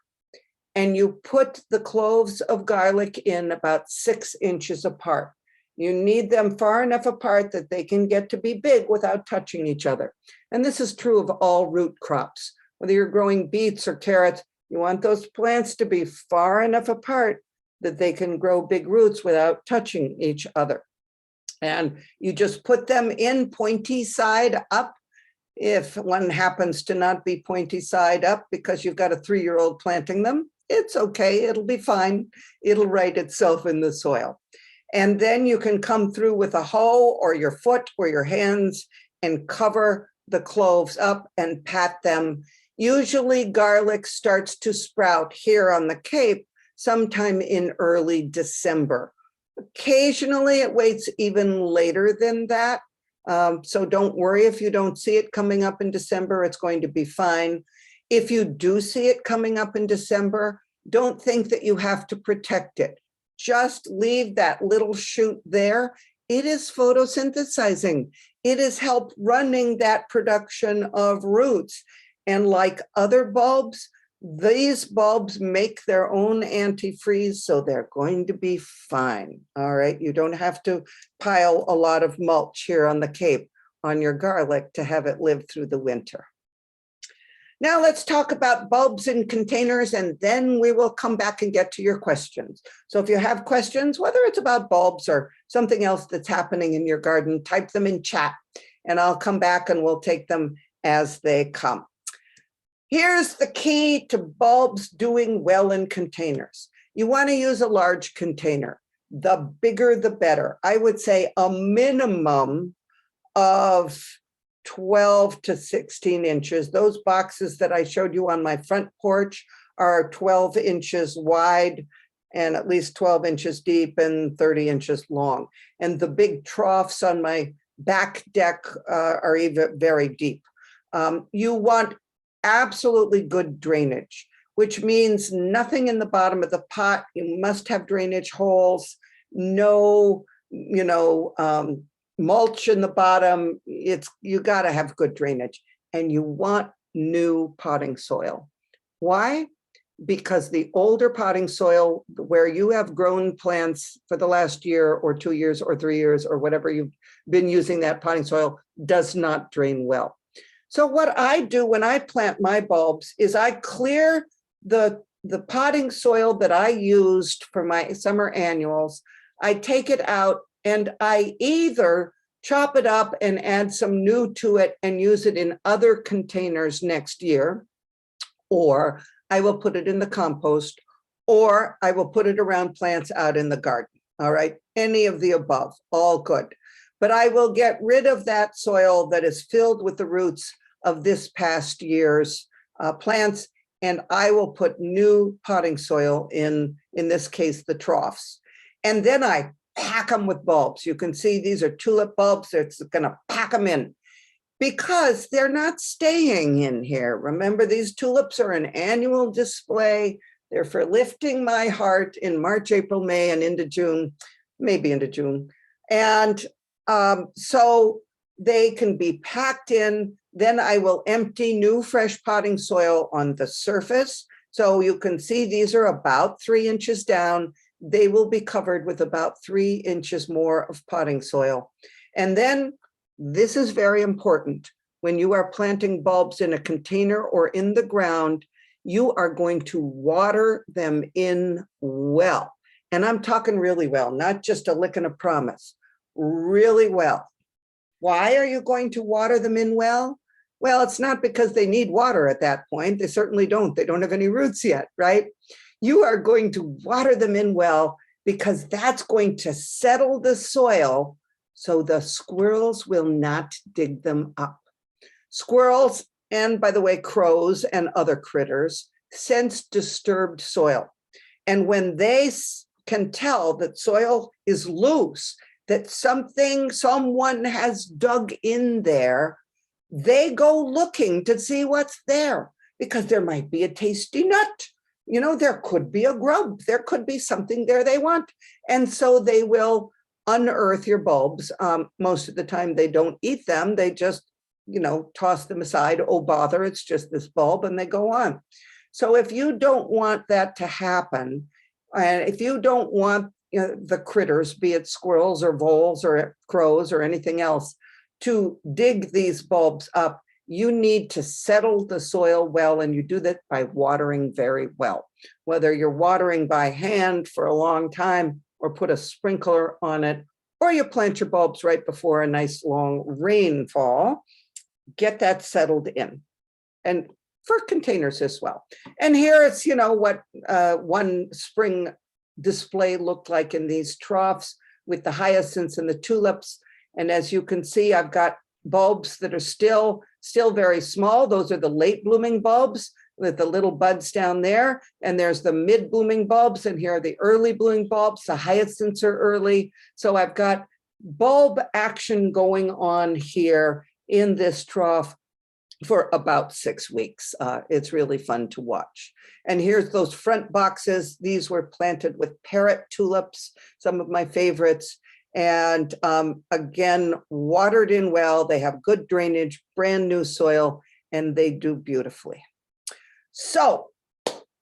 and you put the cloves of garlic in about 6 inches apart. You need them far enough apart that they can get to be big without touching each other. And this is true of all root crops. Whether you're growing beets or carrots, you want those plants to be far enough apart that they can grow big roots without touching each other. And you just put them in pointy side up. If one happens to not be pointy side up because you've got a 3-year-old planting them, it's okay, it'll be fine. It'll right itself in the soil. And then you can come through with a hoe or your foot or your hands and cover the cloves up and pat them. Usually garlic starts to sprout here on the Cape sometime in early December. Occasionally it waits even later than that. So don't worry if you don't see it coming up in December, it's going to be fine. If you do see it coming up in December, don't think that you have to protect it. Just leave that little shoot there. It is photosynthesizing. It is help running that production of roots. And like other bulbs, these bulbs make their own antifreeze, so they're going to be fine. All right, you don't have to pile a lot of mulch here on the Cape on your garlic to have it live through the winter. Now let's talk about bulbs in containers, and then we will come back and get to your questions. So if you have questions, whether it's about bulbs or something else that's happening in your garden, type them in chat and I'll come back and we'll take them as they come. Here's the key to bulbs doing well in containers. You want to use a large container. The bigger, the better. I would say a minimum of 12 to 16 inches. Those boxes that I showed you on my front porch are 12 inches wide and at least 12 inches deep and 30 inches long. And the big troughs on my back deck are even very deep. You want absolutely good drainage, which means nothing in the bottom of the pot. You must have drainage holes, no, mulch in the bottom. You got to have good drainage, and you want new potting soil. Why? Because the older potting soil where you have grown plants for the last year or 2 years or 3 years or whatever you've been using that potting soil does not drain well. So what I do when I plant my bulbs is I clear the potting soil that I used for my summer annuals. I take it out and I either chop it up and add some new to it and use it in other containers next year, or I will put it in the compost, or I will put it around plants out in the garden. All right, any of the above, all good. But I will get rid of that soil that is filled with the roots of this past year's plants, and I will put new potting soil in this case, the troughs. And then I pack them with bulbs. You can see these are tulip bulbs. It's going to pack them in because they're not staying in here. Remember, these tulips are an annual display. They're for lifting my heart in March, April, May, and into June, maybe into June. And so they can be packed in. Then I will empty new fresh potting soil on the surface. So you can see these are about 3 inches down. They will be covered with about 3 inches more of potting soil. And then this is very important. When you are planting bulbs in a container or in the ground, you are going to water them in well. And I'm talking really well, not just a lick and a promise, really well. Why are you going to water them in well? Well, it's not because they need water at that point. They certainly don't. They don't have any roots yet, right? You are going to water them in well because that's going to settle the soil so the squirrels will not dig them up. Squirrels, and by the way, crows and other critters, sense disturbed soil. And when they can tell that soil is loose, that someone has dug in there, they go looking to see what's there, because there might be a tasty nut. You know, there could be a grub. There could be something there they want. And so they will unearth your bulbs. Most of the time they don't eat them. They just, toss them aside. Oh, bother, it's just this bulb, and they go on. So if you don't want that to happen, and if you don't want the critters, be it squirrels or voles or crows or anything else, to dig these bulbs up, you need to settle the soil well, and you do that by watering very well. Whether you're watering by hand for a long time or put a sprinkler on it, or you plant your bulbs right before a nice long rainfall, get that settled in. And for containers as well. And here it's, what one spring display looked like in these troughs with the hyacinths and the tulips. And as you can see, I've got bulbs that are still very small. Those are the late blooming bulbs with the little buds down there. And there's the mid blooming bulbs. And here are the early blooming bulbs. The hyacinths are early. So I've got bulb action going on here in this trough for about 6 weeks. It's really fun to watch. And here's those front boxes. These were planted with parrot tulips, some of my favorites. And again, watered in well. They have good drainage, brand new soil, and they do beautifully. So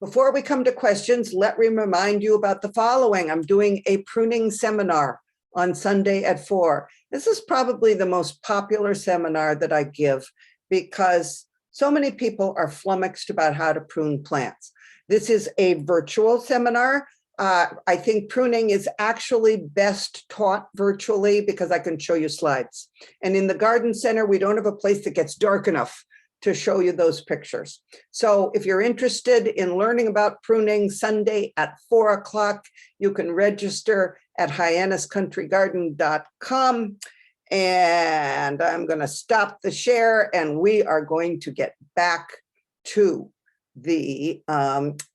before we come to questions, let me remind you about the following. I'm doing a pruning seminar on Sunday at 4. This is probably the most popular seminar that I give because so many people are flummoxed about how to prune plants. This is a virtual seminar. I think pruning is actually best taught virtually because I can show you slides. And in the garden center, we don't have a place that gets dark enough to show you those pictures. So if you're interested in learning about pruning, Sunday at 4 o'clock, you can register at hyanniscountrygarden.com. And I'm going to stop the share, and we are going to get back to the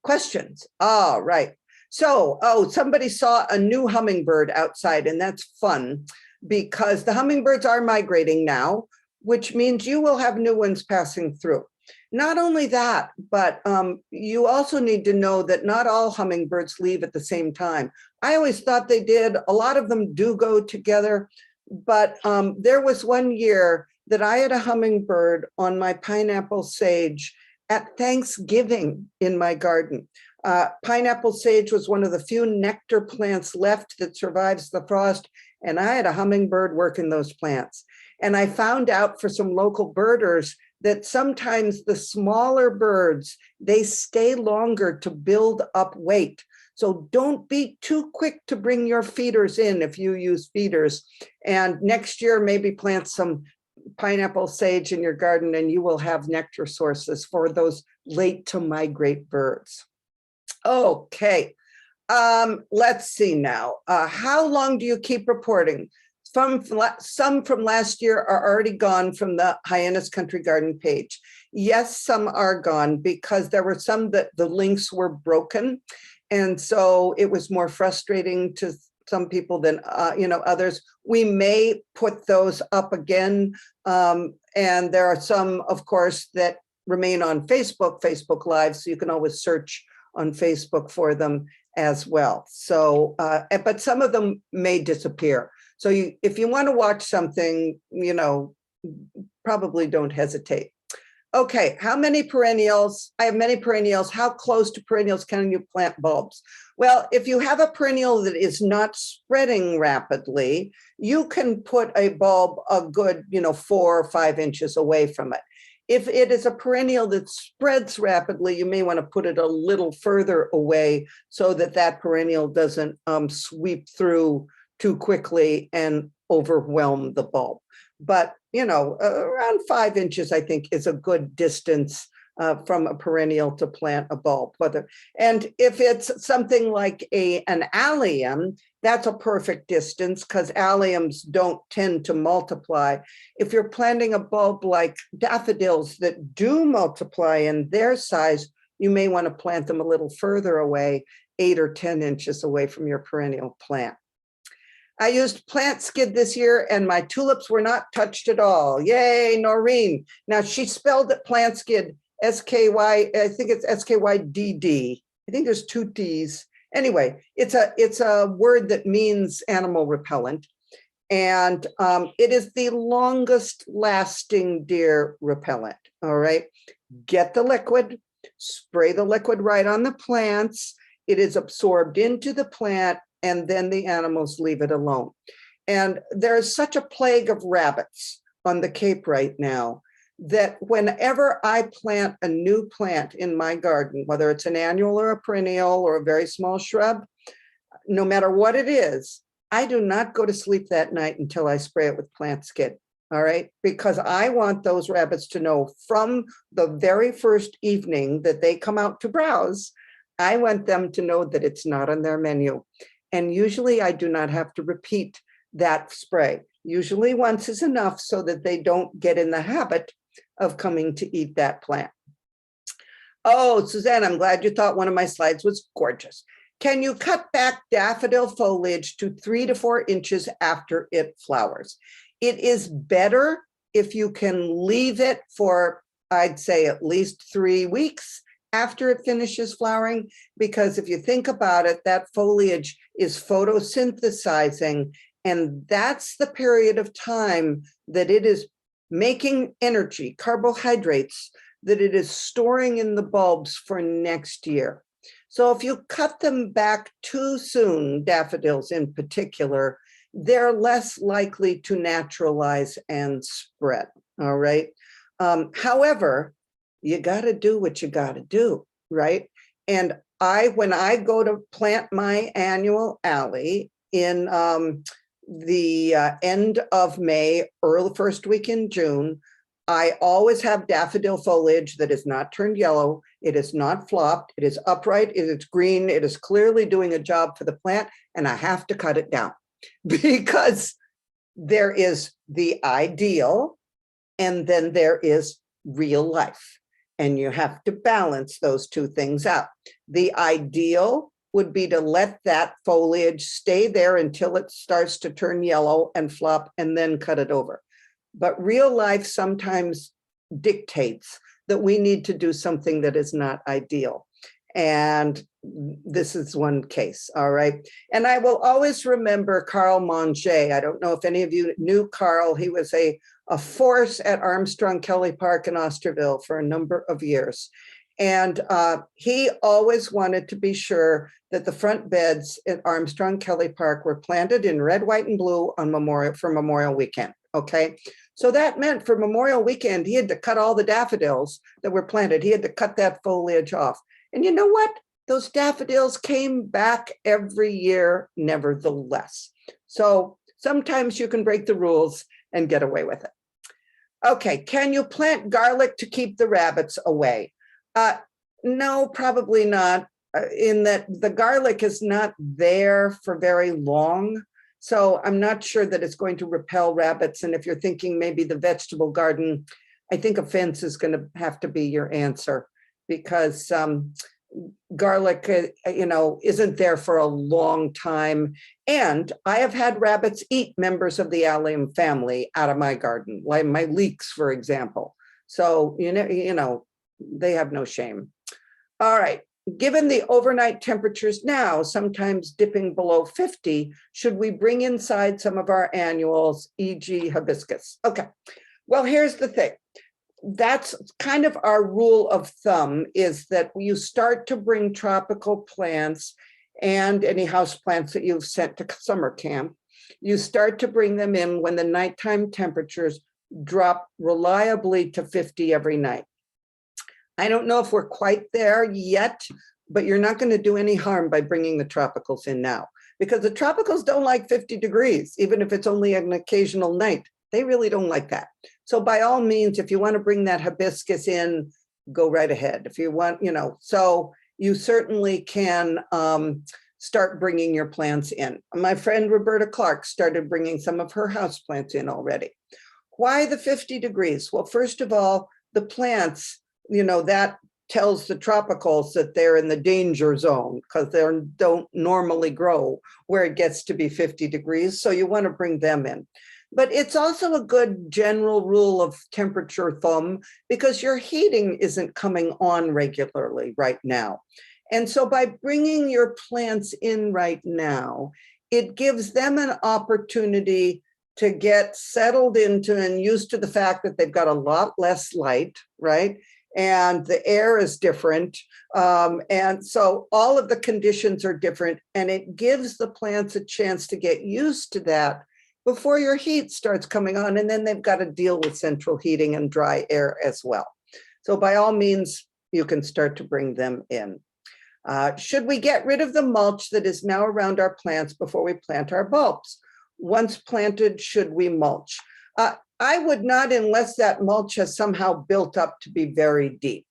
questions. All right. So, somebody saw a new hummingbird outside, and that's fun because the hummingbirds are migrating now, which means you will have new ones passing through. Not only that, but you also need to know that not all hummingbirds leave at the same time. I always thought they did. A lot of them do go together, but there was one year that I had a hummingbird on my pineapple sage at Thanksgiving in my garden. Pineapple sage was one of the few nectar plants left that survives the frost, and I had a hummingbird working those plants. And I found out for some local birders that sometimes the smaller birds, they stay longer to build up weight. So don't be too quick to bring your feeders in if you use feeders. And next year, maybe plant some pineapple sage in your garden, and you will have nectar sources for those late to migrate birds. Okay, let's see now. How long do you keep reporting? Some from last year are already gone from the Hyannis Country Garden page. Yes, some are gone because there were some that the links were broken. And so it was more frustrating to some people than others. We may put those up again. And there are some, of course, that remain on Facebook Live. So you can always search on Facebook for them as well. So, but some of them may disappear. So if you want to watch something, probably don't hesitate. Okay, how many perennials? I have many perennials. How close to perennials can you plant bulbs? Well, if you have a perennial that is not spreading rapidly, you can put a bulb a good, 4 or 5 inches away from it. If it is a perennial that spreads rapidly, you may want to put it a little further away so that that perennial doesn't sweep through too quickly and overwhelm the bulb. But, around 5 inches, I think, is a good distance from a perennial to plant a bulb. And if it's something like an allium, that's a perfect distance because alliums don't tend to multiply. If you're planting a bulb like daffodils that do multiply in their size, you may want to plant them a little further away, 8 or 10 inches away from your perennial plant. I used plant skid this year and my tulips were not touched at all. Yay, Noreen. Now she spelled it plant skid, S-K-Y, I think it's S-K-Y-D-D. I think there's 2 T's. Anyway, it's a word that means animal repellent. And it is the longest lasting deer repellent, all right? Get the liquid, spray the liquid right on the plants. It is absorbed into the plant and then the animals leave it alone. And there's such a plague of rabbits on the Cape right now that whenever I plant a new plant in my garden, whether it's an annual or a perennial or a very small shrub, no matter what it is, I do not go to sleep that night until I spray it with plant skid, all right? Because I want those rabbits to know from the very first evening that they come out to browse, I want them to know that it's not on their menu. And usually I do not have to repeat that spray. Usually once is enough so that they don't get in the habit of coming to eat that plant. Oh, Suzanne, I'm glad you thought one of my slides was gorgeous. Can you cut back daffodil foliage to 3 to 4 inches after it flowers? It is better if you can leave it for, I'd say, at least 3 weeks after it finishes flowering, because if you think about it, that foliage is photosynthesizing, and that's the period of time that it is making energy, carbohydrates, that it is storing in the bulbs for next year. So if you cut them back too soon, daffodils in particular, they're less likely to naturalize and spread, all right? However, you got to do what you got to do, right? And when I go to plant my annual alley in the end of May, early first week in June, I always have daffodil foliage that is not turned yellow. It is not flopped. It is upright. It is green. It is clearly doing a job for the plant, and I have to cut it down because there is the ideal and then there is real life. And you have to balance those two things out. The ideal would be to let that foliage stay there until it starts to turn yellow and flop and then cut it over. But real life sometimes dictates that we need to do something that is not ideal. And this is one case, all right? And I will always remember Carl Monge. I don't know if any of you knew Carl. He was a force at Armstrong Kelly Park in Osterville for a number of years. And he always wanted to be sure that the front beds at Armstrong Kelly Park were planted in red, white, and blue on Memorial Weekend, okay? So that meant for Memorial Weekend, he had to cut all the daffodils that were planted. He had to cut that foliage off. And you know what? Those daffodils came back every year, nevertheless. So sometimes you can break the rules and get away with it. Okay, can you plant garlic to keep the rabbits away? No, probably not, in that the garlic is not there for very long. So I'm not sure that it's going to repel rabbits. And if you're thinking maybe the vegetable garden, I think a fence is going to have to be your answer, because garlic, isn't there for a long time. And I have had rabbits eat members of the allium family out of my garden, like my leeks, for example. So, they have no shame. All right. Given the overnight temperatures now, sometimes dipping below 50, should we bring inside some of our annuals, e.g. hibiscus? Okay. Well, here's the thing. That's kind of our rule of thumb, is that you start to bring tropical plants and any house plants that you've sent to summer camp, you start to bring them in when the nighttime temperatures drop reliably to 50 every night. I don't know if we're quite there yet, but you're not going to do any harm by bringing the tropicals in now, because the tropicals don't like 50 degrees, even if it's only an occasional night. They really don't like that. So by all means, if you want to bring that hibiscus in, go right ahead. If you want, so you certainly can start bringing your plants in. My friend Roberta Clark started bringing some of her houseplants in already. Why the 50 degrees? Well, first of all, the plants, that tells the tropicals that they're in the danger zone, because they don't normally grow where it gets to be 50 degrees. So you want to bring them in. But it's also a good general rule of temperature thumb, because your heating isn't coming on regularly right now. And so by bringing your plants in right now, it gives them an opportunity to get settled into and used to the fact that they've got a lot less light, right? And the air is different. And so all of the conditions are different, and it gives the plants a chance to get used to that before your heat starts coming on, and then they've got to deal with central heating and dry air as well. So by all means, you can start to bring them in. Should we get rid of the mulch that is now around our plants before we plant our bulbs? Once planted, should we mulch? I would not, unless that mulch has somehow built up to be very deep.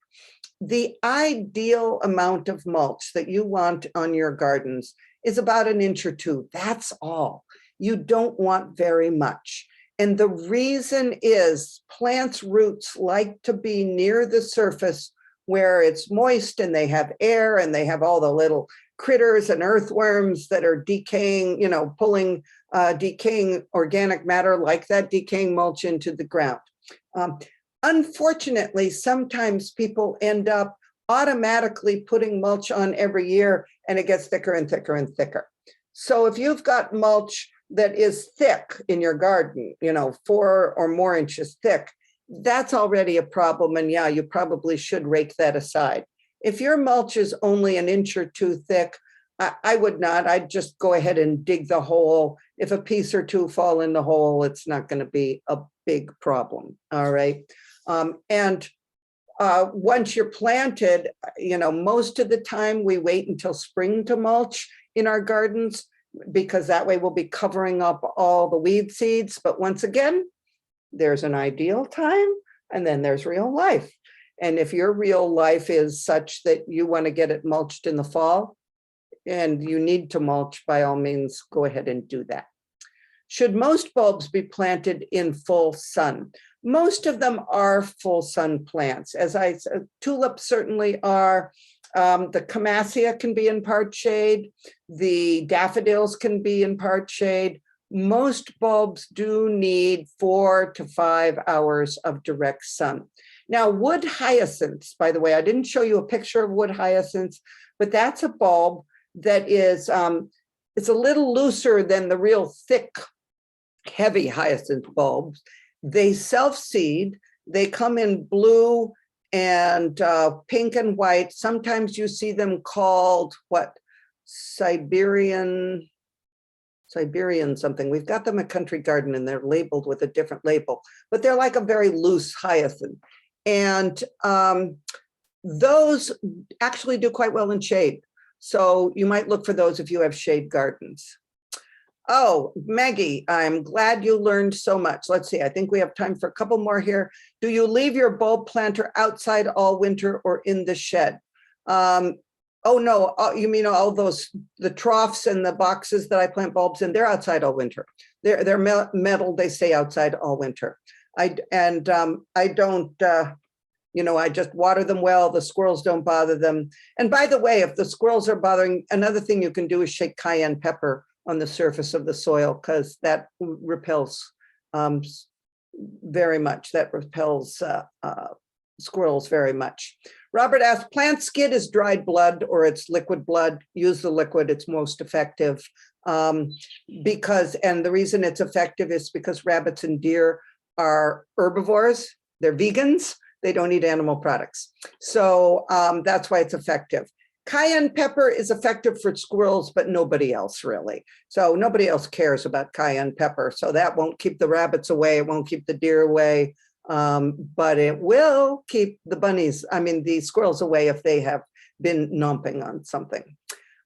The ideal amount of mulch that you want on your gardens is about 1 inch or 2. That's all. You don't want very much. And the reason is plants' roots like to be near the surface where it's moist and they have air and they have all the little critters and earthworms that are decaying, pulling decaying organic matter like that decaying mulch into the ground. Unfortunately, sometimes people end up automatically putting mulch on every year, and it gets thicker and thicker and thicker. So if you've got mulch that is thick in your garden, 4 or more inches thick, that's already a problem. And yeah, you probably should rake that aside. If your mulch is only 1 inch or 2 thick, I would not. I'd just go ahead and dig the hole. If a piece or 2 fall in the hole, it's not going to be a big problem. All right. Once you're planted, most of the time we wait until spring to mulch in our gardens, because that way we'll be covering up all the weed seeds. But once again, there's an ideal time, and then there's real life. And if your real life is such that you want to get it mulched in the fall and you need to mulch, by all means, go ahead and do that. Should most bulbs be planted in full sun? Most of them are full sun plants. As I said, tulips certainly are. The camassia can be in part shade. The daffodils can be in part shade. Most bulbs do need 4 to 5 hours of direct sun. Now, wood hyacinths, by the way, I didn't show you a picture of wood hyacinths, but that's a bulb that is, it's a little looser than the real thick, heavy hyacinth bulbs. They self-seed. They come in blue and pink and white. Sometimes you see them called Siberian something. We've got them at Country Garden and they're labeled with a different label, but they're like a very loose hyacinth. And those actually do quite well in shade. So you might look for those if you have shade gardens. Oh, Maggie, I'm glad you learned so much. Let's see, I think we have time for a couple more here. Do you leave your bulb planter outside all winter or in the shed? Oh no, you mean all those, the troughs and the boxes that I plant bulbs in, they're outside all winter. They're metal, they stay outside all winter. I don't, I just water them well. The squirrels don't bother them. And by the way, if the squirrels are bothering, another thing you can do is shake cayenne pepper on the surface of the soil, because that repels very much. That repels squirrels very much. Robert asked, plant skid is dried blood or it's liquid blood. Use the liquid, it's most effective. Because, and the reason it's effective is because rabbits and deer are herbivores, they're vegans, they don't eat animal products. So that's why it's effective. Cayenne pepper is effective for squirrels, but nobody else really. So nobody else cares about cayenne pepper. So that won't keep the rabbits away. It won't keep the deer away, but it will keep the bunnies, the squirrels away if they have been knomping on something.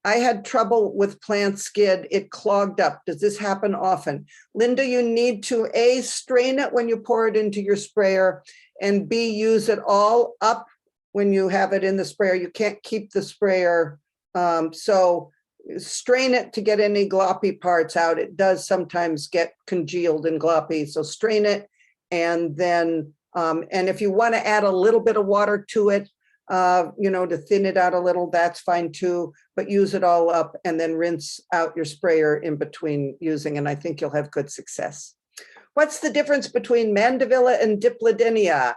I had trouble with plant skid. It clogged up. Does this happen often? Linda, you need to A, strain it when you pour it into your sprayer, and B, use it all up when you have it in the sprayer. You can't keep the sprayer. So strain it to get any gloppy parts out. It does sometimes get congealed and gloppy. So strain it. And then, and if you want to add a little bit of water to it, to thin it out a little, that's fine too, but use it all up and then rinse out your sprayer in between using, and I think you'll have good success. What's the difference between mandevilla and diplodenia?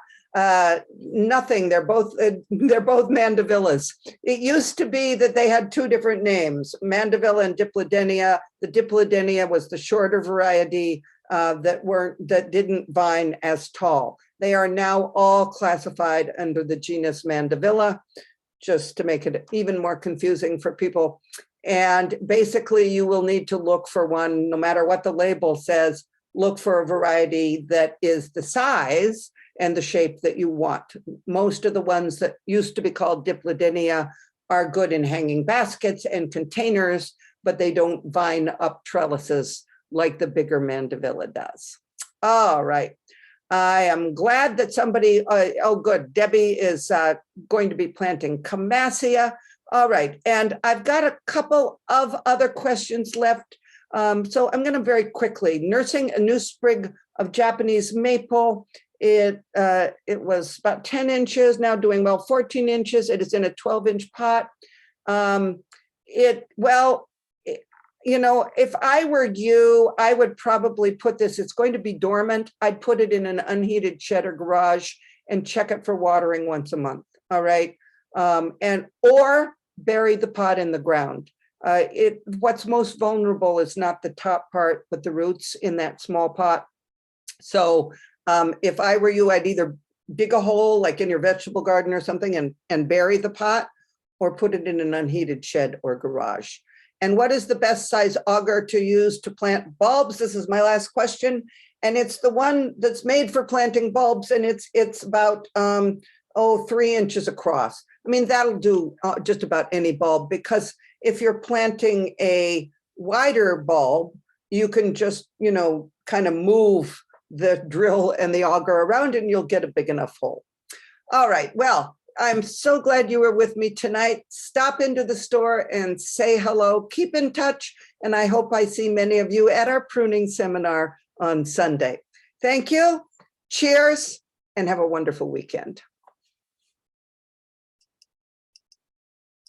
Nothing. They're both mandevillas. It used to be that they had two different names, mandevilla and diplodenia. The diplodenia was the shorter variety that didn't vine as tall. They are now all classified under the genus Mandevilla, just to make it even more confusing for people. And basically you will need to look for one, no matter what the label says, look for a variety that is the size and the shape that you want. Most of the ones that used to be called diplodenia are good in hanging baskets and containers, but they don't vine up trellises like the bigger mandevilla does. All right. I am glad that somebody, oh good, Debbie is going to be planting Camassia. All right, and I've got a couple of other questions left. So I'm gonna very quickly, nursing a new sprig of Japanese maple. It was about 10 inches, now doing well, 14 inches. It is in a 12-inch pot. If I were you, I would probably put this, it's going to be dormant. I'd put it in an unheated shed or garage and check it for watering once a month. All right. Or bury the pot in the ground. What's most vulnerable is not the top part, but the roots in that small pot. So if I were you, I'd either dig a hole like in your vegetable garden or something and bury the pot, or put it in an unheated shed or garage. And what is the best size auger to use to plant bulbs? This is my last question. And it's the one that's made for planting bulbs, and it's about 3 inches across. That'll do just about any bulb, because if you're planting a wider bulb, you can just, kind of move the drill and the auger around and you'll get a big enough hole. All right, well, I'm so glad you were with me tonight. Stop into the store and say hello, keep in touch, and I hope I see many of you at our pruning seminar on Sunday. Thank you, cheers, and have a wonderful weekend.